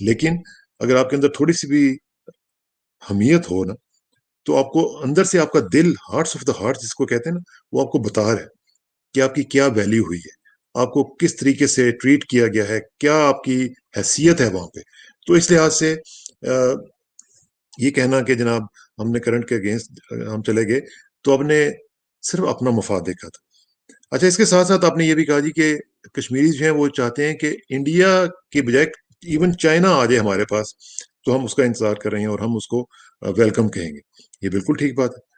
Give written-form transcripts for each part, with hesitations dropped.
لیکن اگر آپ کے اندر تھوڑی سی بھی حمیت ہو نا، تو آپ کو اندر سے آپ کا دل، ہارٹس آف دا ہارٹ جس کو کہتے ہیں نا، وہ آپ کو بتا رہا ہے کہ آپ کی کیا ویلیو ہوئی ہے، آپ کو کس طریقے سے ٹریٹ کیا گیا ہے، کیا آپ کی حیثیت ہے وہاں پہ. تو اس لحاظ سے یہ کہنا کہ جناب ہم نے کرنٹ کے اگینسٹ ہم چلے گئے، تو آپ نے صرف اپنا مفاد دیکھا تھا. اچھا، اس کے ساتھ ساتھ آپ نے یہ بھی کہا جی کہ کشمیری جو ہیں وہ چاہتے ہیں کہ انڈیا کے بجائے ایون چائنا آ جائے ہمارے پاس، تو ہم اس کا انتظار کر رہے ہیں اور ہم اس کو ویلکم کہیں گے. یہ بالکل ٹھیک بات ہے،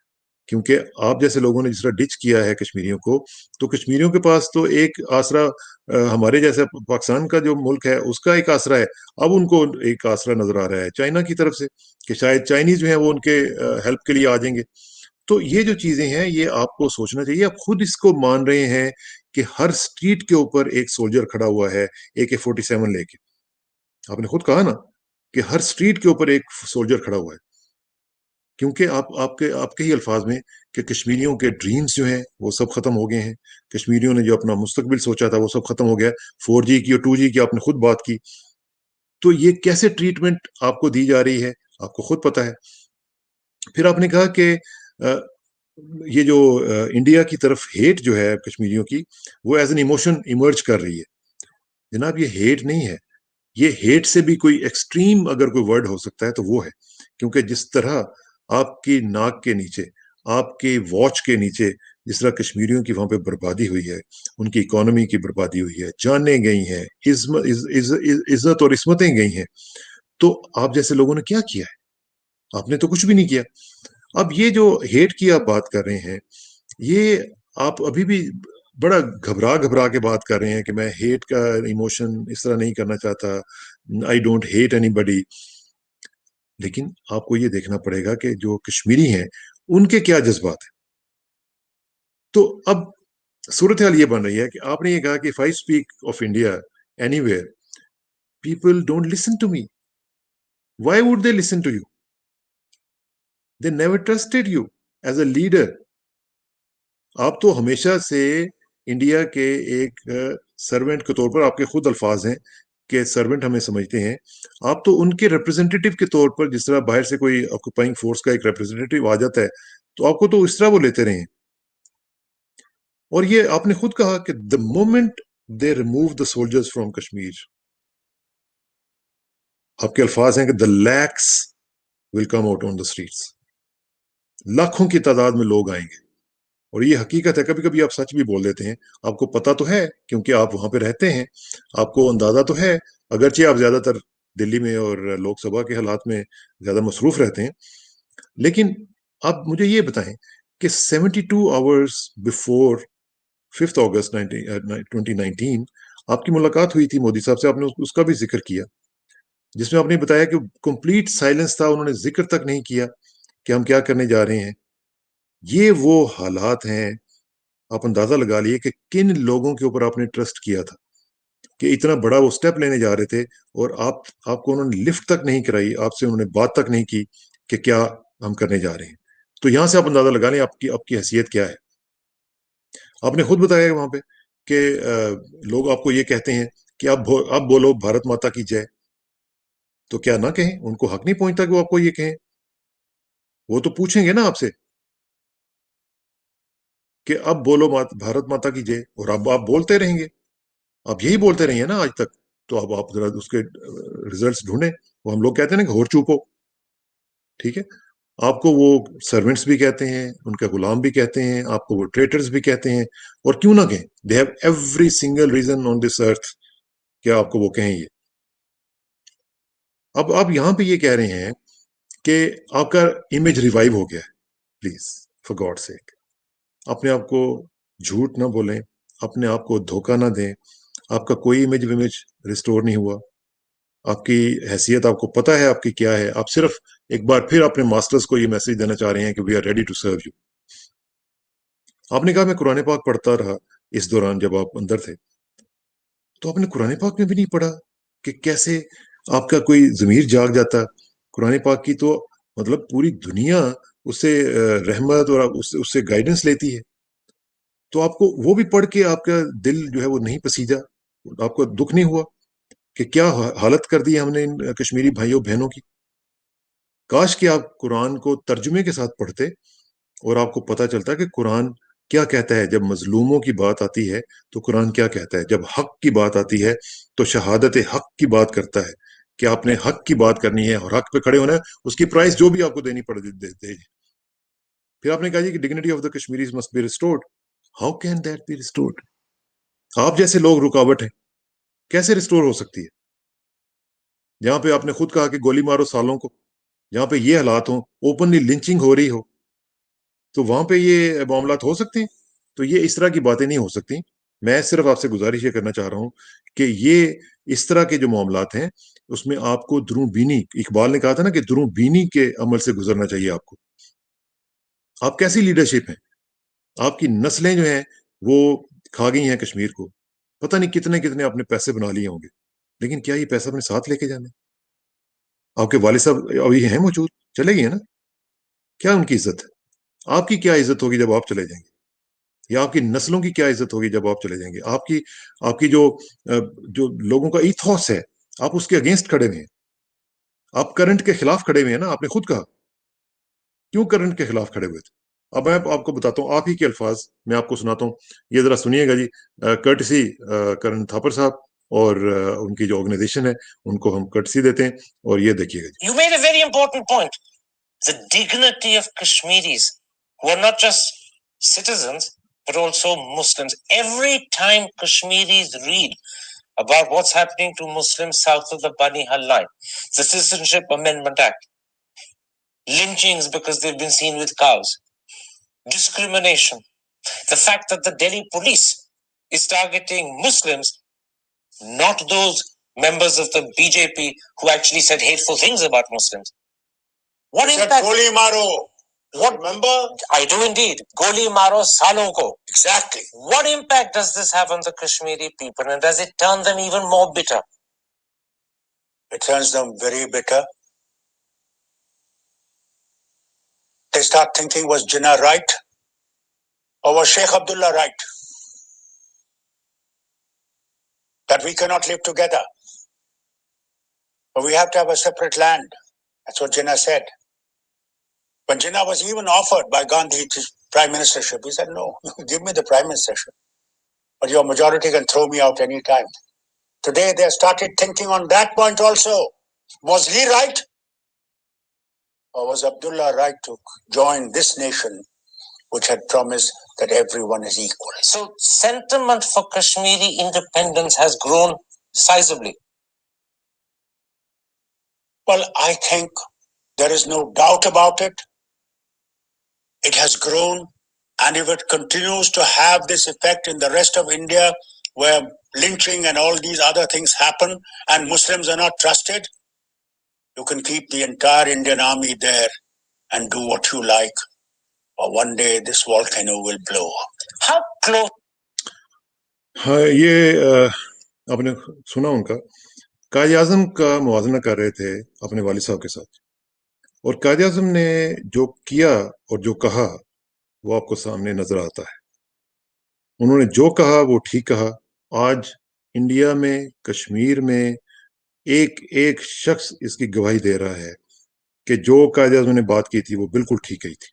کیونکہ آپ جیسے لوگوں نے جس طرح ڈچ کیا ہے کشمیریوں کو، تو کشمیریوں کے پاس تو ایک آسرا ہمارے جیسے پاکستان کا جو ملک ہے اس کا ایک آسرا ہے. اب ان کو ایک آسرا نظر آ رہا ہے چائنا کی طرف سے، کہ شاید چائنیز جو ہیں وہ ان کے ہیلپ کے لیے آ جائیں گے. تو یہ جو چیزیں ہیں یہ آپ کو سوچنا چاہیے. آپ خود اس کو مان رہے ہیں کہ ہر سٹریٹ کے اوپر ایک سولجر کھڑا ہوا ہے AK-47 لے کے. آپ نے خود کہا نا کہ ہر سٹریٹ کے اوپر ایک سولجر کھڑا ہوا ہے، کیونکہ آپ کے ہی الفاظ میں کہ کشمیریوں کے ڈریمز جو ہیں وہ سب ختم ہو گئے ہیں. کشمیریوں نے جو اپنا مستقبل سوچا تھا وہ سب ختم ہو گیا. 4G کی اور 2G کی آپ نے خود بات کی. تو یہ کیسے ٹریٹمنٹ آپ کو دی جا رہی ہے آپ کو خود پتا ہے. پھر آپ نے کہا کہ یہ جو انڈیا کی طرف ہیٹ جو ہے کشمیریوں کی، وہ ایز این ایموشن ایمرج کر رہی ہے. جناب یہ ہیٹ نہیں ہے، یہ ہیٹ سے بھی کوئی ایکسٹریم اگر کوئی ورڈ ہو سکتا ہے تو وہ ہے. کیونکہ جس طرح آپ کی ناک کے نیچے، آپ کے واچ کے نیچے جس طرح کشمیریوں کی وہاں پہ بربادی ہوئی ہے، ان کی اکانومی کی بربادی ہوئی ہے، جانیں گئی ہیں، عزت اور عصمتیں گئی ہیں، تو آپ جیسے لوگوں نے کیا کیا ہے؟ آپ نے تو کچھ بھی نہیں کیا. اب یہ جو ہیٹ کی آپ بات کر رہے ہیں، یہ آپ ابھی بھی بڑا گھبرا گھبرا کے بات کر رہے ہیں کہ میں ہیٹ کا ایموشن اس طرح نہیں کرنا چاہتا، آئی ڈونٹ ہیٹ اینی بڈی. لیکن آپ کو یہ دیکھنا پڑے گا کہ جو کشمیری ہیں ان کے کیا جذبات ہیں. تو اب صورتحال یہ بن رہی ہے کہ آپ نے یہ کہا کہ if I speak of India anywhere, people don't listen to me. Why would they listen to you? They never trusted you as a leader. آپ تو ہمیشہ سے انڈیا کے ایک سرونٹ کے طور پر، آپ کے خود الفاظ ہیں کہ سرونٹ ہمیں سمجھتے ہیں. آپ تو ان کے ریپرزینٹیٹیو کے طور پر، جس طرح باہر سے کوئی آکوپائنگ فورس کا ایک ریپرزینٹیٹیو آ جاتا ہے تو آپ کو تو اس طرح وہ لیتے رہے ہیں. اور یہ آپ نے خود کہا کہ the moment they remove the soldiers from Kashmir، آپ کے الفاظ ہیں کہ the lakhs will come out on the streets. لاکھوں کی تعداد میں لوگ آئیں گے. اور یہ حقیقت ہے، کبھی کبھی آپ سچ بھی بول دیتے ہیں. آپ کو پتا تو ہے کیونکہ آپ وہاں پہ رہتے ہیں، آپ کو اندازہ تو ہے، اگرچہ آپ زیادہ تر دلی میں اور لوک سبھا کے حالات میں زیادہ مصروف رہتے ہیں. لیکن آپ مجھے یہ بتائیں کہ 72 hours before 5 اگست 2019 آپ کی ملاقات ہوئی تھی مودی صاحب سے، آپ نے اس کا بھی ذکر کیا، جس میں آپ نے بتایا کہ کمپلیٹ سائلنس تھا، انہوں نے ذکر تک نہیں کیا کہ ہم کیا کرنے جا رہے ہیں. یہ وہ حالات ہیں، آپ اندازہ لگا لیے کہ کن لوگوں کے اوپر آپ نے ٹرسٹ کیا تھا کہ اتنا بڑا وہ سٹیپ لینے جا رہے تھے، اور آپ کو انہوں نے لفٹ تک نہیں کرائی، آپ سے انہوں نے بات تک نہیں کی کہ کیا ہم کرنے جا رہے ہیں. تو یہاں سے آپ اندازہ لگا لیں آپ کی حیثیت کیا ہے. آپ نے خود بتایا وہاں پہ کہ لوگ آپ کو یہ کہتے ہیں کہ اب بولو بھارت ماتا کی جے. تو کیا نہ کہیں؟ ان کو حق نہیں پہنچتا کہ وہ آپ کو یہ کہیں؟ وہ تو پوچھیں گے نا آپ سے کہ اب بولو بھارت ماتا کی جے، اور اب آپ بولتے رہیں گے. آپ یہی بولتے رہے ہیں نا آج تک. تو اب آپ ذرا اس کے ریزلٹس ڈھونڈیں. وہ ہم لوگ کہتے ہیں نا کہ ہور چوپو. ٹھیک ہے، آپ کو وہ سرونٹس بھی کہتے ہیں، ان کے غلام بھی کہتے ہیں، آپ کو وہ ٹریٹرز بھی کہتے ہیں، اور کیوں نہ کہیں؟ They have every single reason on this earth کہ آپ کو وہ کہیں. یہ اب آپ یہاں پہ یہ کہہ رہے ہیں کہ آپ کا امیج ریوائیو ہو گیا ہے. پلیز فار گاڈ سیک، اپنے آپ کو جھوٹ نہ بولیں، اپنے آپ کو دھوکہ نہ دیں. آپ کا کوئی امیج ریسٹور نہیں ہوا. آپ کی حیثیت آپ کو پتا ہے آپ کی کیا ہے. آپ صرف ایک بار پھر اپنے ماسٹرز کو یہ میسج دینا چاہ رہے ہیں کہ we are ready to serve you. آپ نے کہا میں قرآن پاک پڑھتا رہا اس دوران جب آپ اندر تھے. تو آپ نے قرآن پاک میں بھی نہیں پڑھا کہ کیسے آپ کا کوئی ضمیر جاگ جاتا؟ قرآن پاک کی تو مطلب پوری دنیا اس سے رحمت اور اس سے گائیڈنس لیتی ہے. تو آپ کو وہ بھی پڑھ کے آپ کا دل جو ہے وہ نہیں پسیجا؟ آپ کو دکھ نہیں ہوا؟ کہ کیا حالت کر دی ہم نے ان کشمیری بھائیوں بہنوں کی. کاش کہ آپ قرآن کو ترجمے کے ساتھ پڑھتے اور آپ کو پتہ چلتا کہ قرآن کیا کہتا ہے. جب مظلوموں کی بات آتی ہے تو قرآن کیا کہتا ہے. جب حق کی بات آتی ہے تو شہادت حق کی بات کرتا ہے کہ آپ نے حق کی بات کرنی ہے اور حق پہ کھڑے ہونا ہے, اس کی پرائز جو بھی آپ کو دینی پڑے دے. پھر آپ نے کہا جی کہ dignity of the Kashmiris must be restored. How can that be restored? آپ جیسے لوگ رکاوٹ ہیں, کیسے ریسٹور ہو سکتی ہے؟ جہاں پہ آپ نے خود کہا کہ گولی مارو سالوں کو, جہاں پہ یہ حالات ہوں, اوپنلی لنچنگ ہو رہی ہو, تو وہاں پہ یہ معاملات ہو سکتے ہیں. تو یہ اس طرح کی باتیں نہیں ہو سکتی. میں صرف آپ سے گزارش یہ کرنا چاہ رہا ہوں کہ یہ اس طرح کے جو معاملات ہیں اس میں آپ کو دروں بینی, اقبال نے کہا تھا نا کہ دروں بینی کے عمل سے گزرنا چاہیے آپ کو. آپ کیسی لیڈرشپ ہیں؟ آپ کی نسلیں جو ہیں وہ کھا گئی ہیں کشمیر کو. پتہ نہیں کتنے کتنے آپ نے پیسے بنا لیے ہوں گے, لیکن کیا یہ پیسہ اپنے ساتھ لے کے جانا ہے؟ آپ کے والد صاحب ابھی ہیں موجود, چلے گئے ہیں نا, کیا ان کی عزت ہے؟ آپ کی کیا عزت ہوگی جب آپ چلے جائیں گے؟ یا آپ کی نسلوں کی کیا عزت ہوگی جب آپ چلے جائیں گے؟ آپ کی جو لوگوں کا ایتھوس ہے, آپ اس کے اگینسٹ کھڑے ہوئے ہیں. آپ کرنٹ کے خلاف کھڑے ہوئے ہیں نا. آپ نے خود کہا کیوں کرنٹ کے خلاف کھڑے ہوئے تھے. اب میں آپ کو بتاتا ہوں, آپ ہی کے الفاظ میں آپ کو سناتا ہوں, یہ ذرا سنیے گا جی. کرٹسی کرن تھاپر صاحب اور ان کی جو آرگنائزیشن ہے ان کو ہم کرٹسی دیتے ہیں, اور یہ دیکھیے گا جی. You made a very important point. The dignity of Kashmiris, who are not just citizens, but also Muslims. Every time Kashmiris read about what's happening to Muslims south of the Bani Hal line, the Citizenship Amendment Act, lynchings because they've been seen with cows, discrimination, the fact that the Delhi police is targeting Muslims, not those members of the BJP who actually said hateful things about Muslims. What impact? Goli maro. What? Remember? I do indeed. Goli maro salon ko. Exactly. What impact does this have on the Kashmiri people, and does it turn them even more bitter? It turns them very bitter. They start thinking, was Jinnah right? Or was Sheikh Abdullah right? That we cannot live together. But we have to have a separate land. That's what Jinnah said. When Jinnah was even offered by Gandhi to prime ministership, he said, no, give me the prime ministership. But your majority can throw me out any time. Today they started thinking on that point also. Was he right? Or was Abdullah right to join this nation which had promised that everyone is equal? So sentiment for Kashmiri independence has grown sizably. Well, I think there is no doubt about it. It has grown, and if it continues to have this effect in the rest of India, where lynching and all these other things happen and Muslims are not trusted, you can keep the entire Indian army there and do what you like, or one day this volcano will blow up. How close? ہاں, یہ آپ نے سنا ان کا. قائد اعظم کا موازنہ کر رہے تھے اپنے والد صاحب کے ساتھ, اور قائد اعظم نے جو کیا اور جو کہا وہ آپ کو سامنے نظر آتا ہے. انہوں نے جو کہا وہ ٹھیک کہا. آج انڈیا میں, کشمیر میں ایک ایک شخص اس کی گواہی دے رہا ہے کہ جو قائد اعظم نے بات کی تھی وہ بالکل ٹھیک ہی تھی.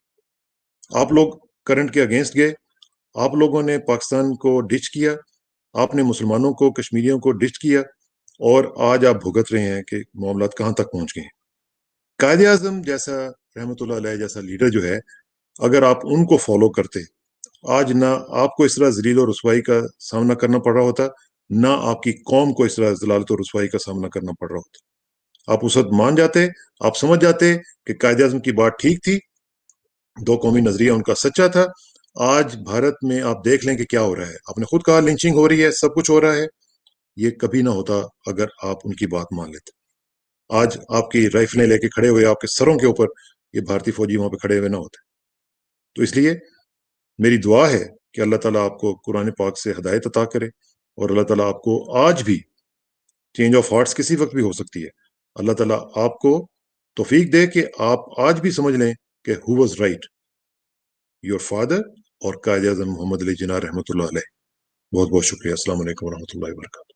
آپ لوگ کرنٹ کے اگینسٹ گئے, آپ لوگوں نے پاکستان کو ڈچ کیا, آپ نے مسلمانوں کو, کشمیریوں کو ڈچ کیا, اور آج آپ بھگت رہے ہیں کہ معاملات کہاں تک پہنچ گئے ہیں. قائد اعظم جیسا رحمۃ اللہ علیہ جیسا لیڈر جو ہے, اگر آپ ان کو فالو کرتے, آج نہ آپ کو اس طرح ذلیل و رسوائی کا سامنا کرنا پڑ رہا ہوتا, نہ آپ کی قوم کو اس طرح ذلالت و رسوائی کا سامنا کرنا پڑ رہا ہوتا. آپ اس وقت مان جاتے, آپ سمجھ جاتے کہ قائد اعظم کی بات ٹھیک تھی, دو قومی نظریہ ان کا سچا تھا. آج بھارت میں آپ دیکھ لیں کہ کیا ہو رہا ہے. آپ نے خود کہا لنچنگ ہو رہی ہے, سب کچھ ہو رہا ہے. یہ کبھی نہ ہوتا اگر آپ ان کی بات مان لیتے. آج آپ کی رائفلیں لے کے کھڑے ہوئے آپ کے سروں کے اوپر یہ بھارتی فوجی وہاں پہ کھڑے ہوئے نہ ہوتے. تو اس لیے میری دعا ہے کہ اللہ تعالیٰ آپ کو قرآن پاک سے ہدایت عطا کرے, اور اللہ تعالیٰ آپ کو آج بھی, چینج آف ہارٹس کسی وقت بھی ہو سکتی ہے, اللہ تعالیٰ آپ کو توفیق دے کہ آپ آج بھی سمجھ لیں کہ who was right, your father اور قائد اعظم محمد علی جناح رحمۃ اللہ علیہ. بہت بہت شکریہ. السلام علیکم ورحمۃ اللہ وبرکاتہ.